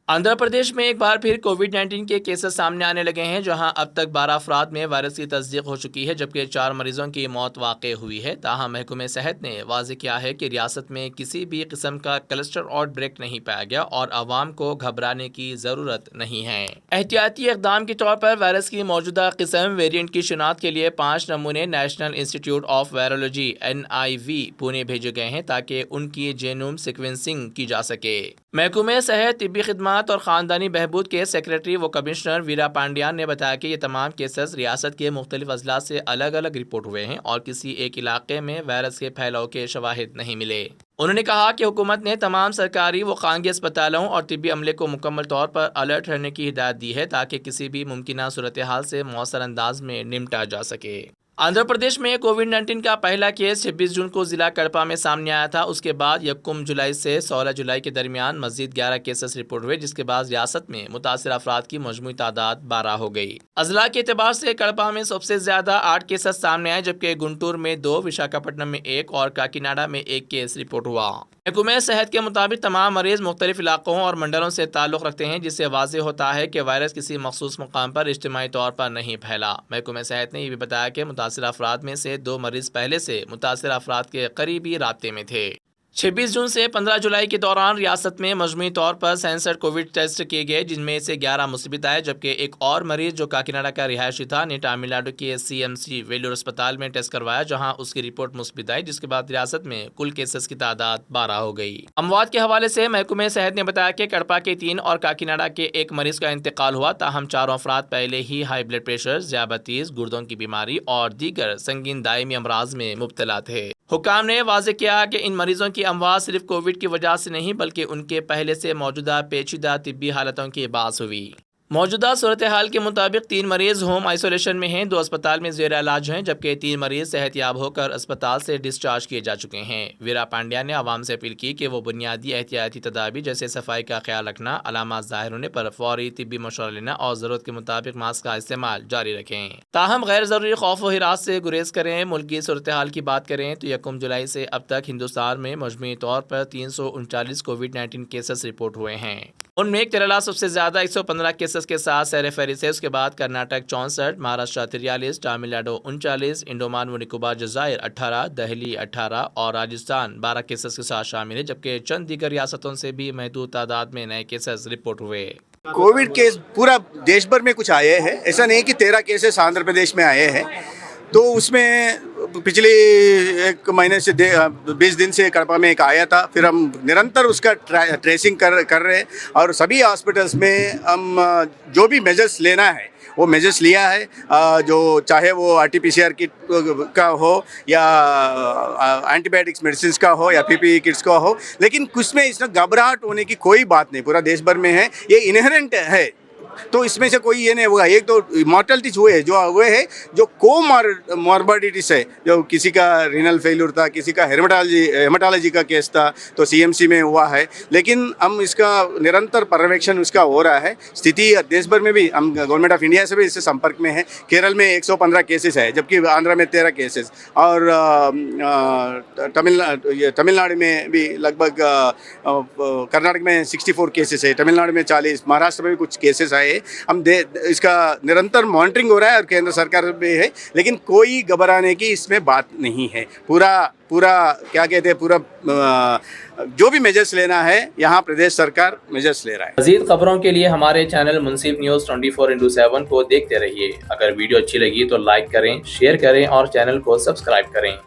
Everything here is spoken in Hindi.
आंध्र प्रदेश में एक बार फिर कोविड-19 के केसेस सामने आने लगे हैं, जहां अब तक 12 अफराद में वायरस की तस्दीक हो चुकी है, जबकि 4 मरीजों की मौत वाक़ई हुई है। ताहम महकमे सेहत ने वाज़ेह किया है कि रियासत में किसी भी किस्म का क्लस्टर आउटब्रेक नहीं पाया गया और आवाम को घबराने की ज़रूरत नहीं है। एहतियाती इक़दाम के तौर पर वायरस की मौजूदा किस्म वेरिएंट की शिनाख्त के लिए 5 नमूने national institute of virology NIV Pune भेजे गए हैं ताकि उनकी जेनोम सिक्वेंसिंग की जा सके। महकमे सेहत, तिब्बी खिदमत और ख़ानदानी बहबूद के सेक्रेटरी व कमिश्नर वीरा पांड्यान ने बताया कि ये तमाम केसेस रियासत के मुख्तलिफ अजला से अलग अलग रिपोर्ट हुए हैं और किसी एक इलाके में वायरस के फैलाव के शवाहिद नहीं मिले। उन्होंने कहा कि हुकूमत ने तमाम सरकारी व खानगी अस्पतालों और तिब्बी अमले को मुकम्मल तौर पर अलर्ट रहने की हिदायत दी है ताकि किसी भी मुमकिन सूरत हाल से मौसर अंदाज में निपटा जा सके। आंध्र प्रदेश में कोविड-19 का पहला केस 26 जून को जिला कड़पा में सामने आया था। उसके बाद 1 जुलाई से 16 जुलाई के दरमियान मजीद 11 केसेस रिपोर्ट हुए, जिसके बाद रियासत में मुतासिर अफराद की मजमूई तादाद 12 हो गई। अजला के एतबार से कड़पा में सबसे ज्यादा 8 केसेस सामने आए, जबकि गुंटूर में 2, विशाखापट्टनम में 1 और काकीनाडा में 1 केस रिपोर्ट हुआ। महकमे सेहत के मुताबिक तमाम मरीज मुख्तलिफ इलाकों और मंडलों से ताल्लुक़ रखते हैं, जिससे वाज़ेह होता है कि वायरस किसी मखसूस मुकाम पर इज्तिमाई तौर पर नहीं फैला। महकमे सेहत ने यह भी बताया कि मुतासिर अफराद में से 2 मरीज पहले से मुतासिर अफराद के करीबी राब्ते में थे। 26 जून से 15 जुलाई के दौरान रियासत में मजमूई तौर पर 67 कोविड टेस्ट किए गए, जिनमें से 11 मुस्बित आए, जबकि एक और मरीज जो काकीनाडा का रिहायशी था ने तमिलनाडु के CMC वेलूर अस्पताल में टेस्ट करवाया, जहां उसकी रिपोर्ट मुस्बित आई, जिसके बाद रियासत में कुल केसेस की तादाद 12 हो गई। अमवात के हवाले से महकमे सेहत ने बताया कि कड़पा के 3 और काकीनाडा के 1 मरीज का इंतकाल हुआ। ताहम चारों अफराद पहले ही हाई ब्लड प्रेशर, ज़ियाबतीस, गुर्दों की बीमारी और दीगर संगीन दायमी अमराज में मुब्तला थे। हुक्काम ने वाज़ेह किया कि इन मरीजों की अमवात सिर्फ कोविड की वजह से नहीं, बल्कि उनके पहले से मौजूदा पेचीदा तिब्बी हालतों की बास हुई। मौजूदा सूरत हाल के मुताबिक 3 मरीज होम आइसोलेशन में हैं, 2 अस्पताल में ज़ेर इलाज हैं, जबकि 3 मरीज सेहतयाब होकर अस्पताल से डिस्चार्ज किए जा चुके हैं। वीरा पांड्या ने आवाम से अपील की कि वो बुनियादी एहतियाती तदाबीर जैसे सफाई का ख्याल रखना, अलामात ज़ाहिर होने पर फौरी तिब्बी मशवरा लेना और ज़रूरत के मुताबिक मास्क का इस्तेमाल जारी रखें। ताहम गैर ज़रूरी खौफ व हिरास से गुरेज करें। मुल्क की सूरत हाल की बात करें तो 1 जुलाई से अब तक हिंदुस्तान में मजमूई तौर पर 339 कोविड-19 केसेस रिपोर्ट हुए हैं। उनमें केरला सबसे ज़्यादा 115 केसेस के साथ सैर फहरिस्त है। उसके बाद कर्नाटक 64, महाराष्ट्र 43, तमिलनाडु 39, अंडमान व निकोबार जज़ायर 18, दिल्ली 18 और राजस्थान 12 केसेस के साथ शामिल है, जबकि चंद दीगर रियासतों से भी महदूद तादाद में नए केसेस रिपोर्ट हुए। कोविड केस पूरा देश भर में कुछ आए हैं, ऐसा नहीं कि 13 केसेस आंध्र प्रदेश में आए हैं। तो उसमें पिछले 1 महीने से 20 दिन से कड़पा में एक आया था। फिर हम निरंतर उसका ट्रेसिंग कर रहे हैं और सभी हॉस्पिटल्स में हम जो भी मेजर्स लेना है वो मेजर्स लिया है, जो चाहे वो RT-PCR किट का हो या एंटीबायोटिक्स मेडिसिन का हो या PPE किट्स का हो, लेकिन कुछ में इसमें घबराहट होने की कोई बात नहीं, पूरा देश भर में है, ये इनहेरेंट है। तो इसमें से कोई ये नहीं होगा। एक तो मॉर्टलिटीज हुए है, जो हुए है जो कोमॉर्बिडिटीज है, जो किसी का रीनल फेल्यूर था, किसी का हेमाटोलॉजी का केस था, तो CMC में हुआ है। लेकिन हम इसका निरंतर पर्यवेक्षण उसका हो रहा है। स्थिति देश भर में भी हम गवर्नमेंट ऑफ इंडिया से भी इससे संपर्क में है। केरल में 115 केसेस है, जबकि आंध्र में 13 केसेस और तमिलनाडु में भी लगभग, कर्नाटक में 64 केसेस है, तमिलनाडु में 40, महाराष्ट्र में भी कुछ केसेस आए। हम इसका निरंतर मॉनिटरिंग हो रहा है और केंद्र सरकार भी है, लेकिन कोई घबराने की इसमें बात नहीं है। पूरा क्या कहते हैं, पूरा जो भी मेजर्स लेना है यहाँ प्रदेश सरकार मेजर्स ले रहा है। मज़ीद खबरों के लिए हमारे चैनल मुनसिफ न्यूज़ 24x7 को देखते रहिए। अगर वीडियो अच्छी लगी तो लाइक करें, शेयर करें और चैनल को सब्सक्राइब करें।